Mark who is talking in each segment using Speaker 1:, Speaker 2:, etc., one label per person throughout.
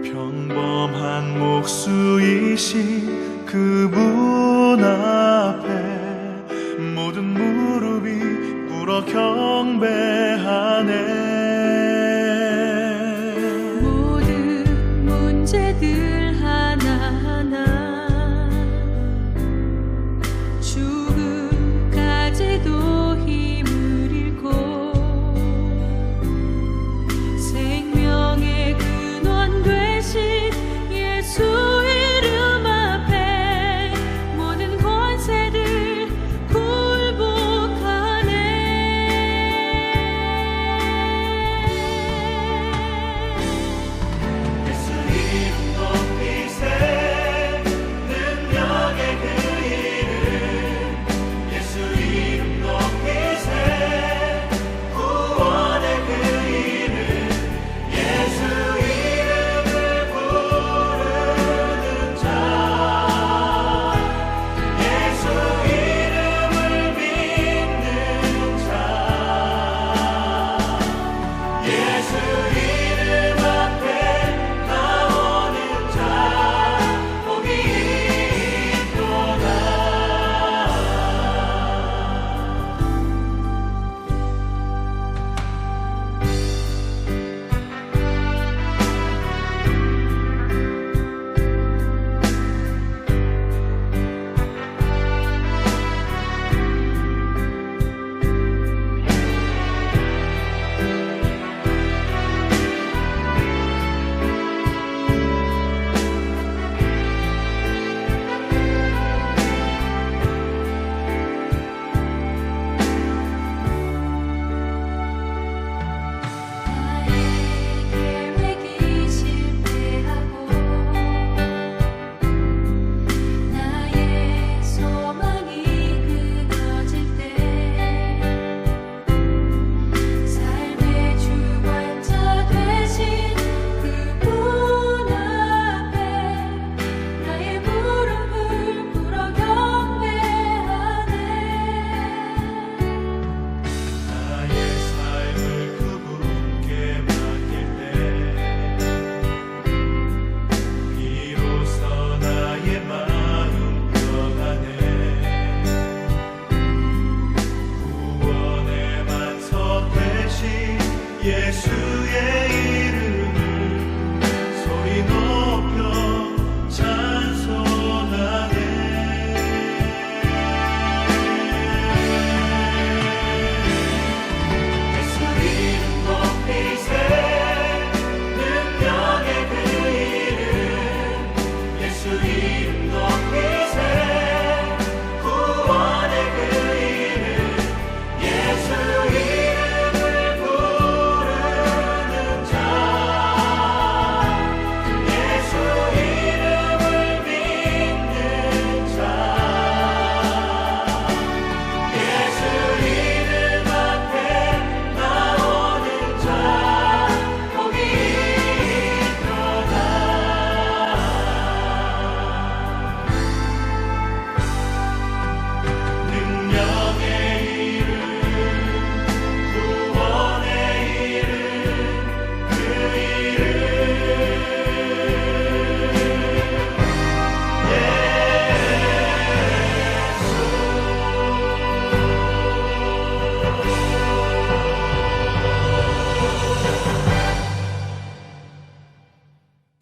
Speaker 1: 평범한 목수이신 그분 앞에 모든 무릎이 꿇어 경배하네.
Speaker 2: 모든 문제들 하나하나 죽음까지도 힘을 잃고 생명의 근원 되신 예수 이름 앞에 모든 권세를 굴복하네.
Speaker 1: 예수 이름 높이세 능력의 그 이름. 예수 이름 높이세 구원의 그 이름. 예수 이름을 부르는 자, 예수 이름을 믿는 자, 예수 이름 앞에 나오는 자 복이 있도다.
Speaker 2: 나의 계획이 실패하고 나의 소망이 끊어질 때 삶의 주관자 되신 그분 앞에 나의 무릎을 꿇어 경배하네.
Speaker 1: 나의 삶을 그분께 맡길 때 비로소 나의 마음 평안해. 구원의 반석 되신 예수의 이름을 소리 높여 찬송하네. 예수 이름 높이세 능력의 그 이름. 예수 이름 높이세 구원의 그 이름. 예수 이름을 부르는 자, 예수 이름을 믿는 자, 예수 이름 앞에 나오는 자 복이 있도다. 능력의 이름, 구원의 이름, 그 이름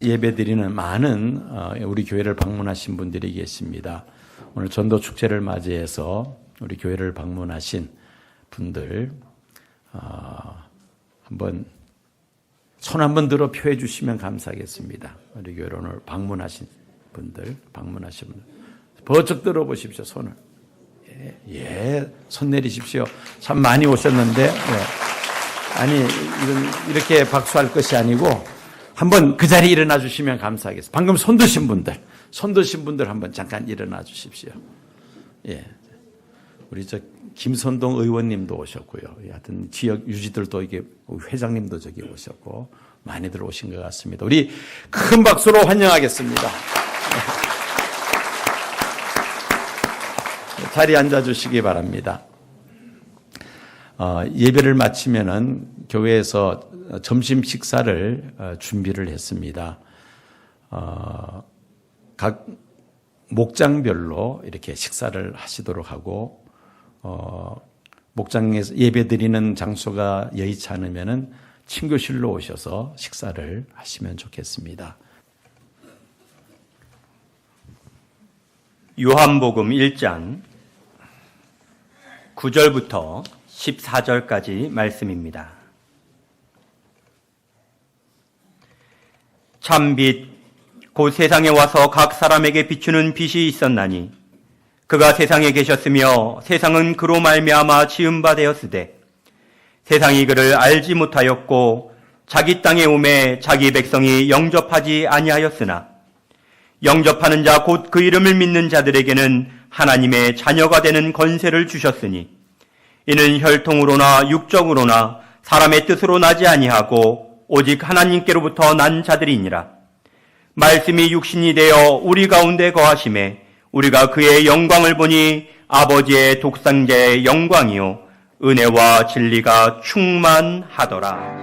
Speaker 3: 예배드리는 많은 우리 교회를 방문하신 분들이 계십니다. 오늘 전도 축제를 맞이해서 우리 교회를 방문하신 분들 한번 손 한번 들어 표해 주시면 감사하겠습니다. 우리 교회를 오늘 방문하신 분들, 번쩍 들어보십시오, 손을. 손 내리십시오. 참 많이 오셨는데, 아니, 이렇게 박수할 것이 아니고, 한번 그 자리에 일어나 주시면 감사하겠습니다. 방금 손 드신 분들 한번 잠깐 일어나 주십시오. 예. 우리 김선동 의원님도 오셨고요. 하여튼 지역 유지들도 이게 회장님도 저기 오셨고, 많이들 오신 것 같습니다. 우리 큰 박수로 환영하겠습니다. 자리에 앉아 주시기 바랍니다. 예배를 마치면은 교회에서 점심 식사를 준비를 했습니다. 각 목장별로 이렇게 식사를 하시도록 하고, 목장에서 예배 드리는 장소가 여의치 않으면은 친교실로 오셔서 식사를 하시면 좋겠습니다.
Speaker 4: 요한복음 1장 9절부터 14절까지 말씀입니다. 참빛 곧 세상에 와서 각 사람에게 비추는 빛이 있었나니 그가 세상에 계셨으며 세상은 그로 말미암아 지은 바 되었으되 세상이 그를 알지 못하였고 자기 땅에 오매 자기 백성이 영접하지 아니하였으나 영접하는 자 곧 그 이름을 믿는 자들에게는 하나님의 자녀가 되는 권세를 주셨으니 이는 혈통으로나 육적으로나 사람의 뜻으로 나지 아니하고 오직 하나님께로부터 난 자들이니라. 말씀이 육신이 되어 우리 가운데 거하심에 우리가 그의 영광을 보니 아버지의 독생자의 영광이요 은혜와 진리가 충만하더라.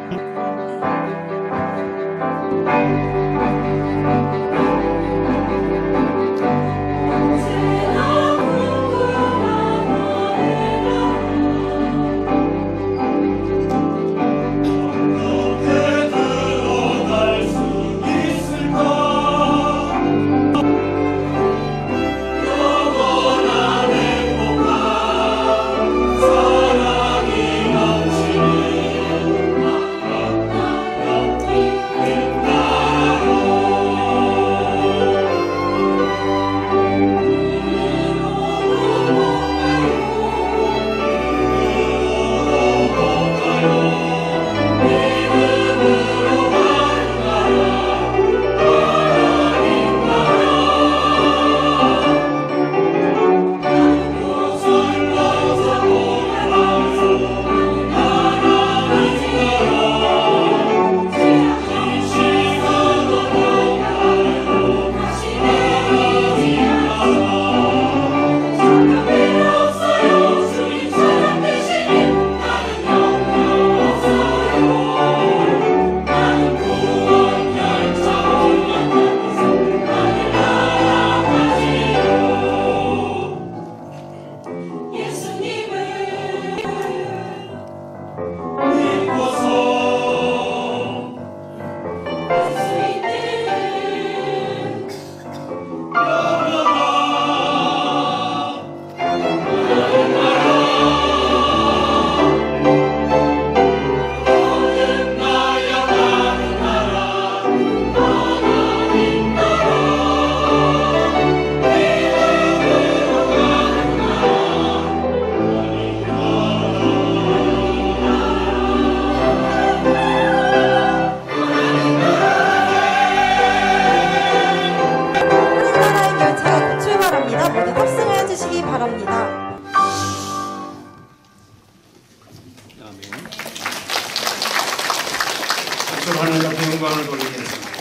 Speaker 3: 하나님 앞에 영광을 돌리겠습니다.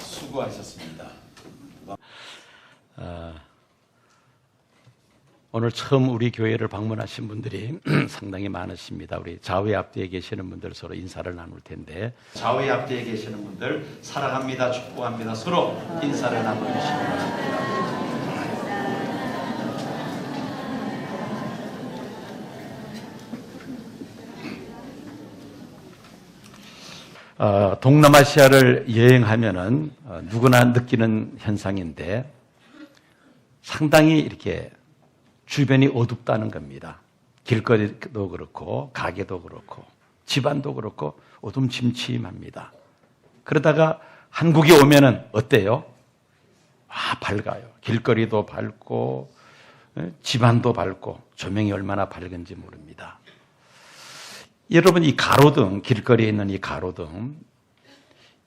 Speaker 3: 수고하셨습니다. 오늘 처음 우리 교회를 방문하신 분들이 상당히 많으십니다. 우리 좌우의 앞뒤에 계시는 분들 서로 인사를 나눌 텐데, 좌우의 앞뒤에 계시는 분들 사랑합니다, 축복합니다. 서로 인사를 나누시기 바랍니다. 동남아시아를 여행하면은 누구나 느끼는 현상인데 상당히 이렇게 주변이 어둡다는 겁니다. 길거리도 그렇고 가게도 그렇고 집안도 그렇고 어둠침침합니다. 그러다가 한국에 오면은 어때요? 밝아요. 길거리도 밝고 집안도 밝고 조명이 얼마나 밝은지 모릅니다. 여러분, 이 가로등, 길거리에 있는 이 가로등,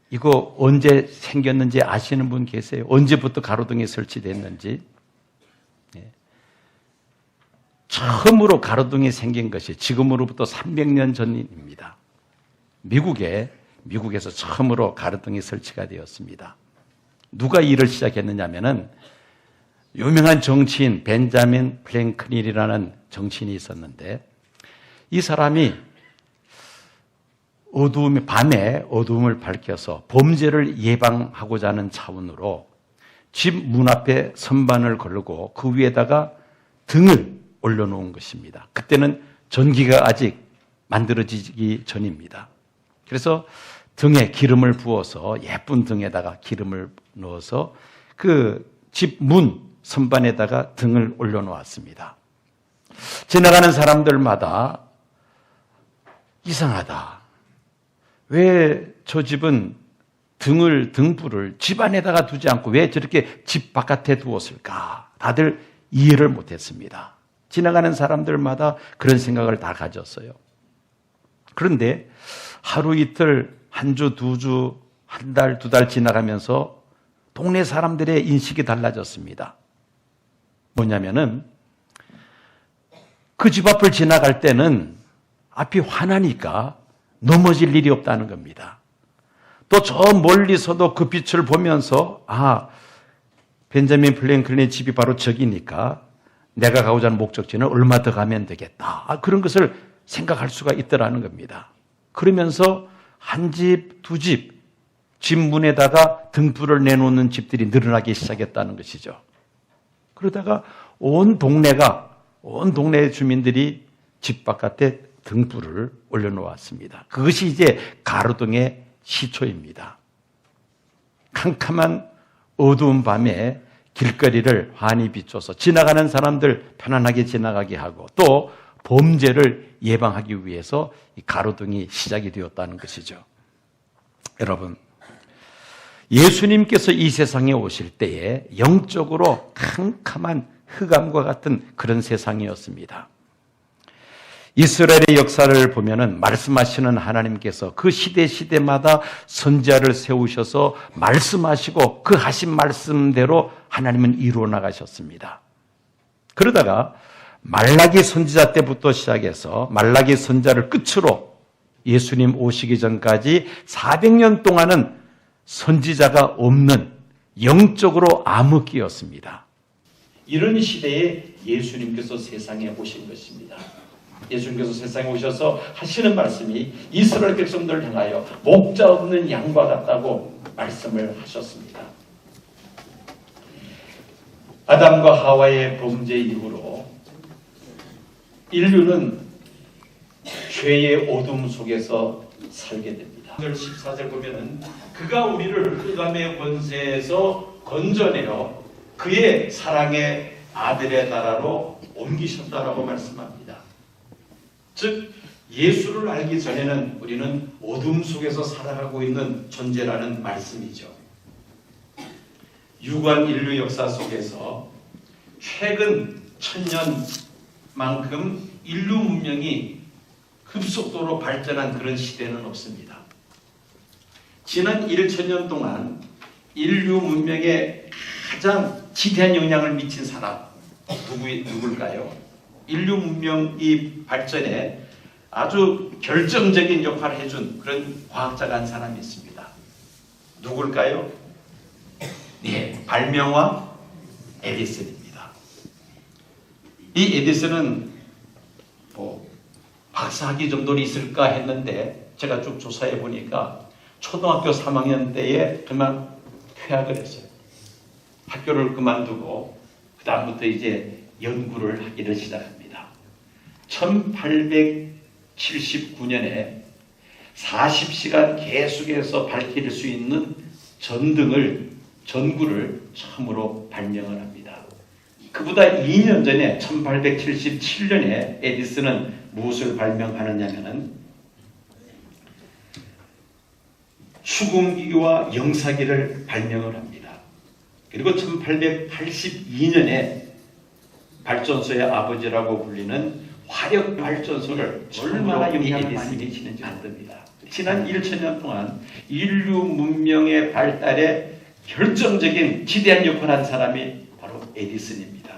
Speaker 3: 이거 언제 생겼는지 아시는 분 계세요? 언제부터 가로등이 설치됐는지? 네. 처음으로 가로등이 생긴 것이 지금으로부터 300년 전입니다. 미국에서 처음으로 가로등이 설치가 되었습니다. 누가 일을 시작했느냐면은 유명한 정치인 벤자민 프랭클린이라는 정치인이 있었는데, 이 사람이 밤에 어두움을 밝혀서 범죄를 예방하고자 하는 차원으로 집 문 앞에 선반을 걸고 그 위에다가 등을 올려놓은 것입니다. 그때는 전기가 아직 만들어지기 전입니다. 그래서 등에 기름을 부어서 예쁜 등에다가 기름을 넣어서 그 집 문 선반에다가 등을 올려놓았습니다. 지나가는 사람들마다 이상하다. 왜 저 집은 등불을 집 안에다가 두지 않고 왜 저렇게 집 바깥에 두었을까? 다들 이해를 못했습니다. 지나가는 사람들마다 그런 생각을 다 가졌어요. 그런데 하루 이틀, 한 주, 두 주, 한 달, 두 달 지나가면서 동네 사람들의 인식이 달라졌습니다. 뭐냐면은 그 집 앞을 지나갈 때는 앞이 환하니까 넘어질 일이 없다는 겁니다. 또 저 멀리서도 그 빛을 보면서 벤자민 플랭클린의 집이 바로 저기니까 내가 가고자 하는 목적지는 얼마 더 가면 되겠다. 그런 것을 생각할 수가 있더라는 겁니다. 그러면서 한 집, 두 집, 집 문에다가 등불을 내놓는 집들이 늘어나기 시작했다는 것이죠. 그러다가 온 동네 주민들이 집 바깥에 등불을 올려놓았습니다. 그것이 이제 가로등의 시초입니다. 캄캄한 어두운 밤에 길거리를 환히 비춰서 지나가는 사람들 편안하게 지나가게 하고 또 범죄를 예방하기 위해서 이 가로등이 시작이 되었다는 것이죠. 여러분, 예수님께서 이 세상에 오실 때에 영적으로 캄캄한 흑암과 같은 그런 세상이었습니다. 이스라엘의 역사를 보면은 말씀하시는 하나님께서 그 시대마다 선지자를 세우셔서 말씀하시고 그 하신 말씀대로 하나님은 이루어 나가셨습니다. 그러다가 말라기 선지자 때부터 시작해서 말라기 선지자를 끝으로 예수님 오시기 전까지 400년 동안은 선지자가 없는 영적으로 암흑기였습니다. 이런 시대에 예수님께서 세상에 오신 것입니다. 예수님께서 세상에 오셔서 하시는 말씀이 이스라엘 백성들을 향하여 목자 없는 양과 같다고 말씀을 하셨습니다. 아담과 하와의 범죄 이후로 인류는 죄의 어둠 속에서 살게 됩니다. 14절 보면은 그가 우리를 흑암의 권세에서 건져내어 그의 사랑의 아들의 나라로 옮기셨다라고 말씀합니다. 즉 예수를 알기 전에는 우리는 어둠 속에서 살아가고 있는 존재라는 말씀이죠. 유관 인류 역사 속에서 최근 1000년만큼 인류 문명이 급속도로 발전한 그런 시대는 없습니다. 지난 1000년 동안 인류 문명에 가장 지대한 영향을 미친 사람 누굴까요? 인류 문명이 발전에 아주 결정적인 역할을 해준 그런 과학자가 한 사람이 있습니다. 누굴까요? 네, 발명왕 에디슨입니다. 이 에디슨은 박사학위 정도는 있을까 했는데 제가 쭉 조사해 보니까 초등학교 3학년 때에 그만 퇴학을 했어요. 학교를 그만두고 그 다음부터 이제 연구를 하기를 시작합니다. 1879년에 40시간 계속해서 밝힐 수 있는 전구를 처음으로 발명을 합니다. 그보다 2년 전에 1877년에 에디슨은 무엇을 발명하느냐면은 수공기와 영사기를 발명을 합니다. 그리고 1882년에 발전소의 아버지라고 불리는 화력 발전소를 얼마나 영향을 많이 미치는지 모릅니다. 지난 1000년 동안 인류 문명의 발달에 결정적인 지대한 역할을 한 사람이 바로 에디슨입니다.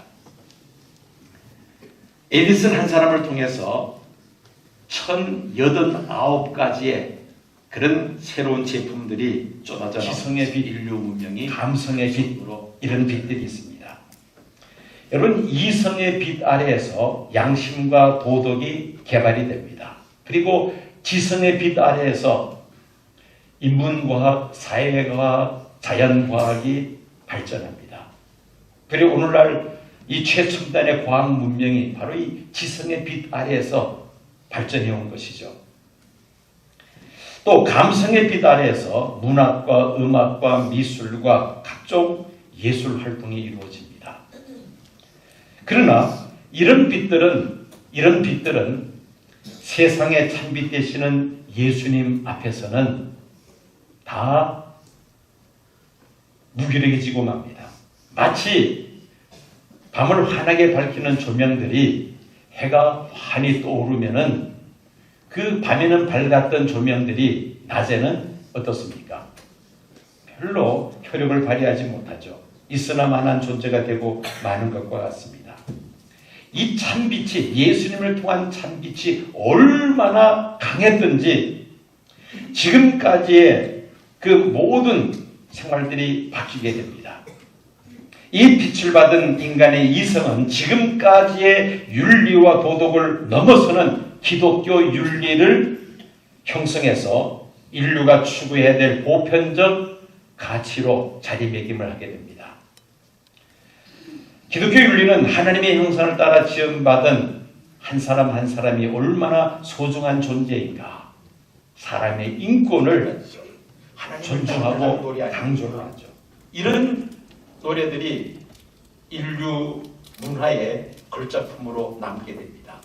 Speaker 3: 에디슨 한 사람을 통해서 1089가지의 그런 새로운 제품들이 쏟아져 지성의 빛, 인류 문명이 감성의 빛으로 이런 빛들이 있습니다. 여러분, 이성의 빛 아래에서 양심과 도덕이 개발이 됩니다. 그리고 지성의 빛 아래에서 인문과학, 사회과학, 자연과학이 발전합니다. 그리고 오늘날 이 최첨단의 과학 문명이 바로 이 지성의 빛 아래에서 발전해 온 것이죠. 또 감성의 빛 아래에서 문학과 음악과 미술과 각종 예술 활동이 이루어집니다. 그러나 이런 빛들은 세상의 참빛 되시는 예수님 앞에서는 다 무기력해지고 맙니다. 마치 밤을 환하게 밝히는 조명들이 해가 환히 떠오르면은 그 밤에는 밝았던 조명들이 낮에는 어떻습니까? 별로 효력을 발휘하지 못하죠. 있으나마나한 존재가 되고 마는 것과 같습니다. 이 참빛이, 예수님을 통한 참빛이 얼마나 강했던지 지금까지의 그 모든 생활들이 바뀌게 됩니다. 이 빛을 받은 인간의 이성은 지금까지의 윤리와 도덕을 넘어서는 기독교 윤리를 형성해서 인류가 추구해야 될 보편적 가치로 자리매김을 하게 됩니다. 기독교 윤리는 하나님의 형상을 따라 지음받은 한 사람 한 사람이 얼마나 소중한 존재인가, 사람의 인권을 존중하고 강조를 하죠. 이런 노래들이 인류 문화의 걸작품으로 남게 됩니다.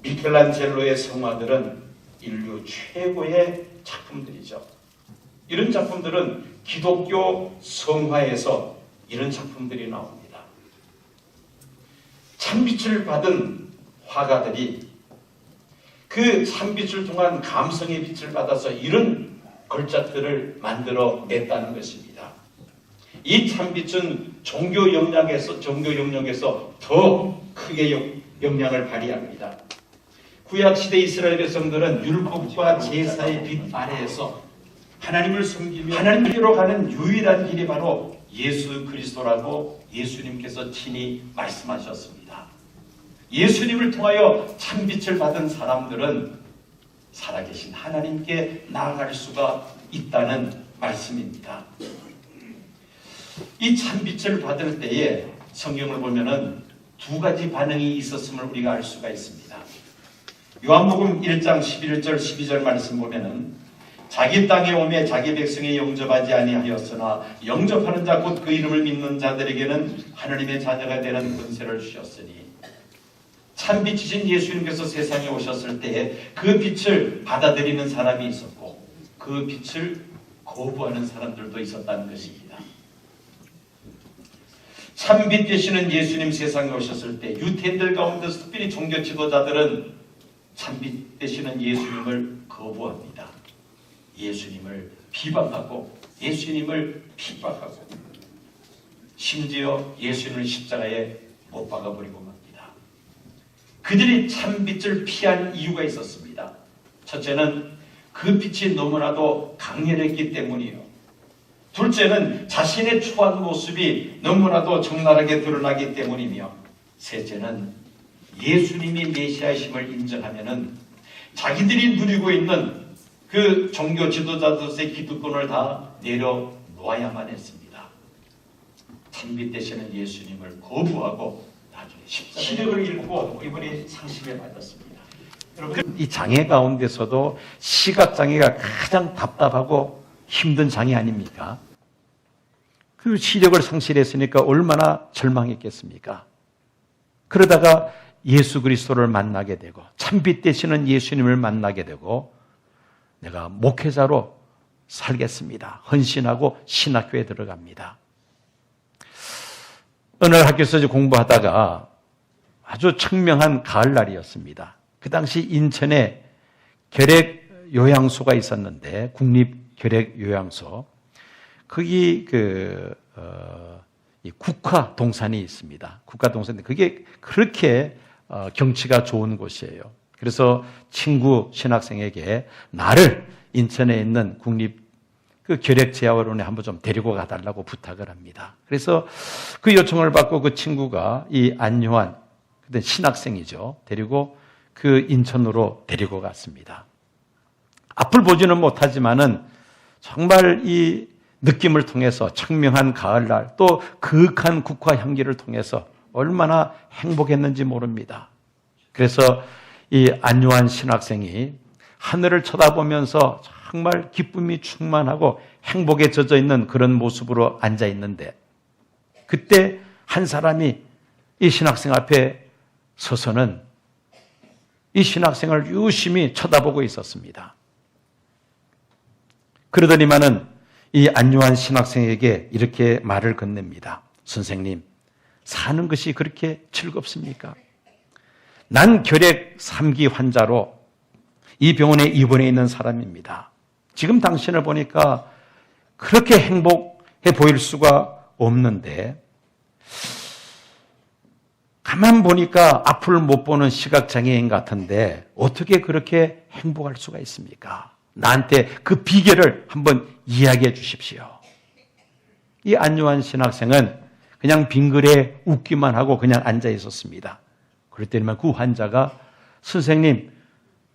Speaker 3: 미켈란젤로의 성화들은 인류 최고의 작품들이죠. 이런 작품들은 기독교 성화에서 이런 작품들이 나옵니다. 참빛을 받은 화가들이 그 참빛을 통한 감성의 빛을 받아서 이런 걸작들을 만들어 냈다는 것입니다. 이 참빛은 종교 영역에서 더 크게 영향을 발휘합니다. 구약시대 이스라엘 백성들은 율법과 제사의 빛 아래에서 하나님을 섬기며 하나님께로 가는 유일한 길이 바로 예수 그리스도라고 예수님께서 친히 말씀하셨습니다. 예수님을 통하여 참빛을 받은 사람들은 살아계신 하나님께 나아갈 수가 있다는 말씀입니다. 이 참빛을 받을 때에 성경을 보면은 두 가지 반응이 있었음을 우리가 알 수가 있습니다. 요한복음 1장 11절 12절 말씀 보면은 자기 땅에 오매 자기 백성에 영접하지 아니하였으나 영접하는 자 곧 그 이름을 믿는 자들에게는 하나님의 자녀가 되는 권세를 주셨으니, 참빛이신 예수님께서 세상에 오셨을 때에 그 빛을 받아들이는 사람이 있었고 그 빛을 거부하는 사람들도 있었다는 것입니다. 참빛 되시는 예수님 세상에 오셨을 때 유태인들 가운데서 특별히 종교 지도자들은 참빛 되시는 예수님을 거부합니다. 예수님을 비방하고 예수님을 핍박하고 심지어 예수님을 십자가에 못 박아버리고 맙니다. 그들이 참빛을 피한 이유가 있었습니다. 첫째는 그 빛이 너무나도 강렬했기 때문이요. 둘째는 자신의 추한 모습이 너무나도 적나라하게 드러나기 때문이며, 셋째는 예수님이 메시아이심을 인정하면은 자기들이 누리고 있는 그 종교 지도자들의 기득권을 다 내려놓아야만 했습니다. 참빛 되시는 예수님을 거부하고 나중에 시력을 잃고 이분이 상심에 빠졌습니다. 여러분, 이 장애 가운데서도 시각장애가 가장 답답하고 힘든 장애 아닙니까? 그 시력을 상실했으니까 얼마나 절망했겠습니까? 그러다가 예수 그리스도를 만나게 되고 참빛 되시는 예수님을 만나게 되고 내가 목회자로 살겠습니다. 헌신하고 신학교에 들어갑니다. 어느 날 학교에서 공부하다가 아주 청명한 가을날이었습니다. 그 당시 인천에 결핵요양소가 있었는데, 국립결핵요양소, 거기 이 국화동산이 있습니다. 국화동산인데 그게 그렇게 경치가 좋은 곳이에요. 그래서 친구 신학생에게 나를 인천에 있는 국립 결핵재활원에 한번 좀 데리고 가달라고 부탁을 합니다. 그래서 그 요청을 받고 그 친구가 이 안요한, 그때 신학생이죠, 데리고 그 인천으로 데리고 갔습니다. 앞을 보지는 못하지만은 정말 이 느낌을 통해서 청명한 가을날 또 그윽한 국화 향기를 통해서 얼마나 행복했는지 모릅니다. 그래서 이 안요한 신학생이 하늘을 쳐다보면서 정말 기쁨이 충만하고 행복에 젖어 있는 그런 모습으로 앉아 있는데 그때 한 사람이 이 신학생 앞에 서서는 이 신학생을 유심히 쳐다보고 있었습니다. 그러더니만은 이 안요한 신학생에게 이렇게 말을 건넵니다. 선생님, 사는 것이 그렇게 즐겁습니까? 난 결핵 3기 환자로 이 병원에 입원해 있는 사람입니다. 지금 당신을 보니까 그렇게 행복해 보일 수가 없는데 가만 보니까 앞을 못 보는 시각장애인 같은데 어떻게 그렇게 행복할 수가 있습니까? 나한테 그 비결을 한번 이야기해 주십시오. 이 안요한 신학생은 그냥 빙글에 웃기만 하고 그냥 앉아 있었습니다. 그랬더니만 그 환자가 선생님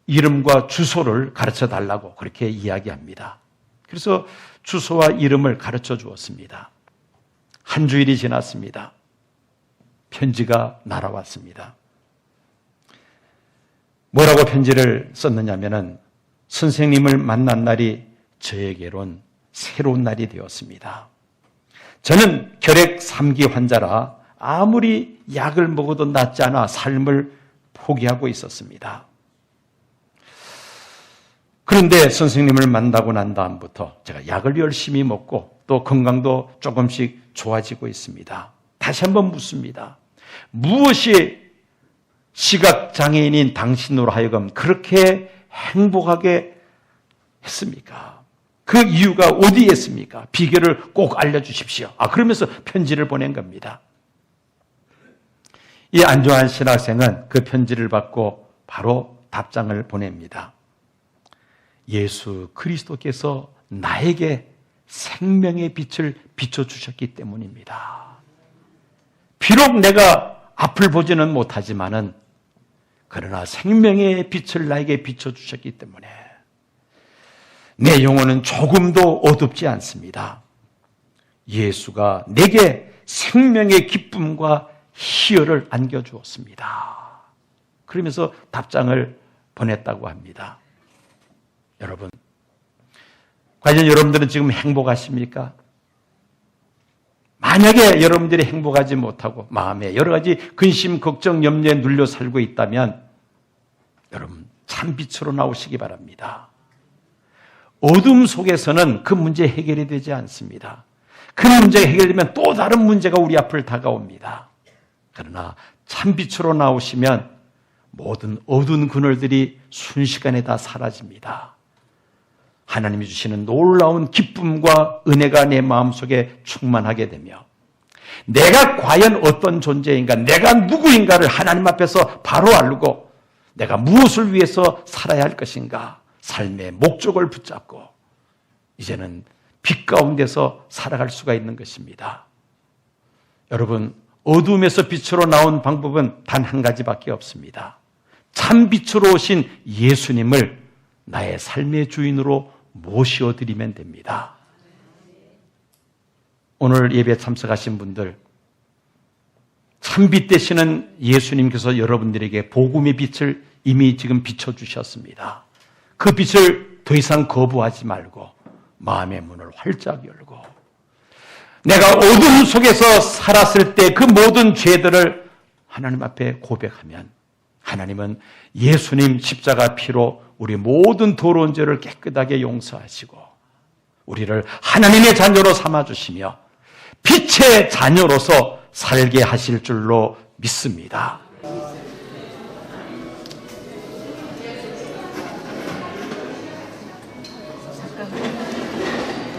Speaker 3: 이름과 주소를 가르쳐 달라고 그렇게 이야기합니다. 그래서 주소와 이름을 가르쳐 주었습니다. 한 주일이 지났습니다. 편지가 날아왔습니다. 뭐라고 편지를 썼느냐면은 선생님을 만난 날이 저에게론 새로운 날이 되었습니다. 저는 결핵 3기 환자라 아무리 약을 먹어도 낫지 않아 삶을 포기하고 있었습니다. 그런데 선생님을 만나고 난 다음부터 제가 약을 열심히 먹고 또 건강도 조금씩 좋아지고 있습니다. 다시 한번 묻습니다. 무엇이 시각장애인인 당신으로 하여금 그렇게 행복하게 했습니까? 그 이유가 어디에 있습니까? 비결을 꼭 알려주십시오. 그러면서 편지를 보낸 겁니다. 이 안요한 신학생은 그 편지를 받고 바로 답장을 보냅니다. 예수 그리스도께서 나에게 생명의 빛을 비춰주셨기 때문입니다. 비록 내가 앞을 보지는 못하지만은 그러나 생명의 빛을 나에게 비춰주셨기 때문에 내 영혼은 조금도 어둡지 않습니다. 예수가 내게 생명의 기쁨과 희열을 안겨주었습니다. 그러면서 답장을 보냈다고 합니다. 여러분, 과연 여러분들은 지금 행복하십니까? 만약에 여러분들이 행복하지 못하고 마음에 여러 가지 근심, 걱정, 염려에 눌려 살고 있다면 여러분 참 빛으로 나오시기 바랍니다. 어둠 속에서는 그 문제 해결이 되지 않습니다. 그 문제가 해결되면 또 다른 문제가 우리 앞을 다가옵니다. 그러나 참 빛으로 나오시면 모든 어두운 그늘들이 순식간에 다 사라집니다. 하나님이 주시는 놀라운 기쁨과 은혜가 내 마음속에 충만하게 되며 내가 과연 어떤 존재인가, 내가 누구인가를 하나님 앞에서 바로 알고 내가 무엇을 위해서 살아야 할 것인가, 삶의 목적을 붙잡고 이제는 빛 가운데서 살아갈 수가 있는 것입니다. 여러분, 어둠에서 빛으로 나온 방법은 단 한 가지밖에 없습니다. 참 빛으로 오신 예수님을 나의 삶의 주인으로 모셔드리면 됩니다. 오늘 예배에 참석하신 분들, 참빛 되시는 예수님께서 여러분들에게 복음의 빛을 이미 지금 비춰주셨습니다. 그 빛을 더 이상 거부하지 말고 마음의 문을 활짝 열고 내가 어둠 속에서 살았을 때 그 모든 죄들을 하나님 앞에 고백하면 하나님은 예수님 십자가 피로 우리 모든 더러운 죄를 깨끗하게 용서하시고 우리를 하나님의 자녀로 삼아주시며 빛의 자녀로서 살게 하실 줄로 믿습니다.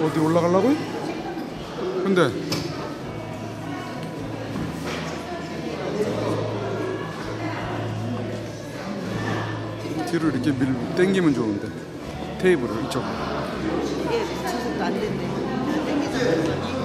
Speaker 5: 어디 올라가려고요? 근데 뒤로 이렇게 당기면 좋은데 테이블을 이쪽
Speaker 6: 이게 붙여서도 안 된대. 땡기잖아.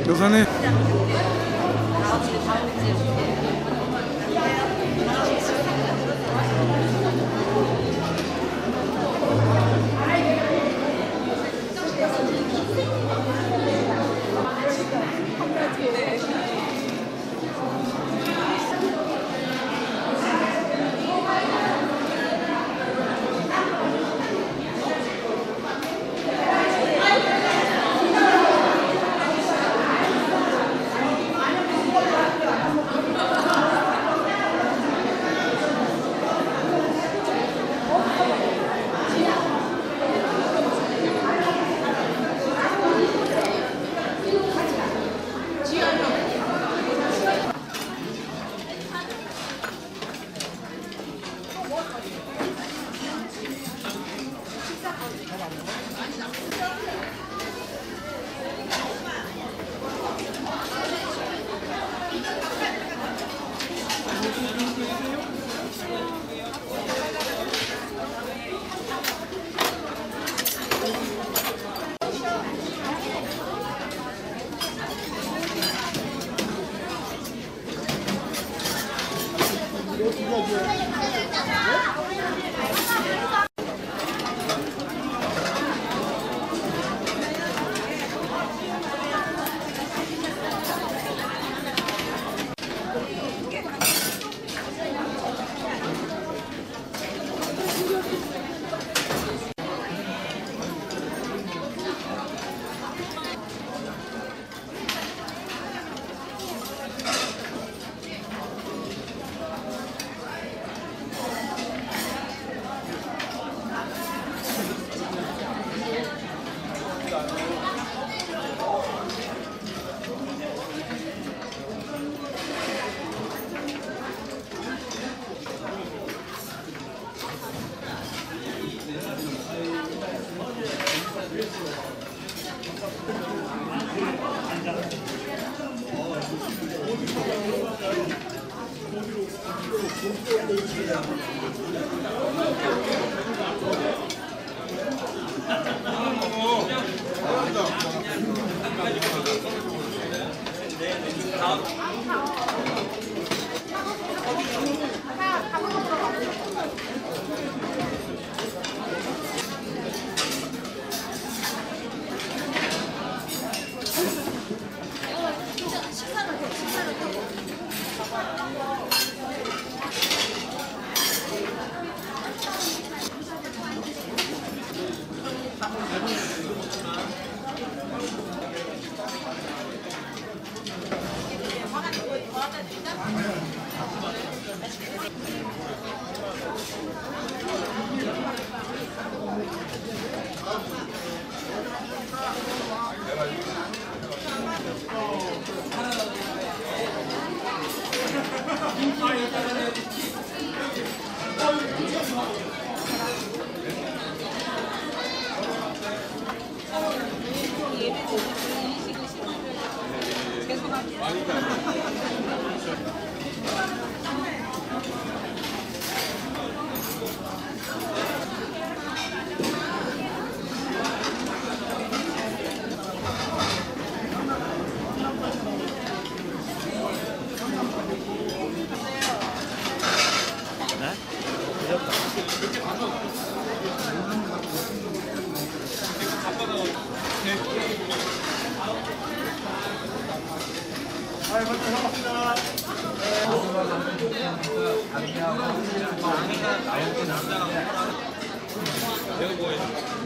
Speaker 5: 여사네.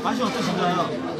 Speaker 7: 맛이 어떠신가요?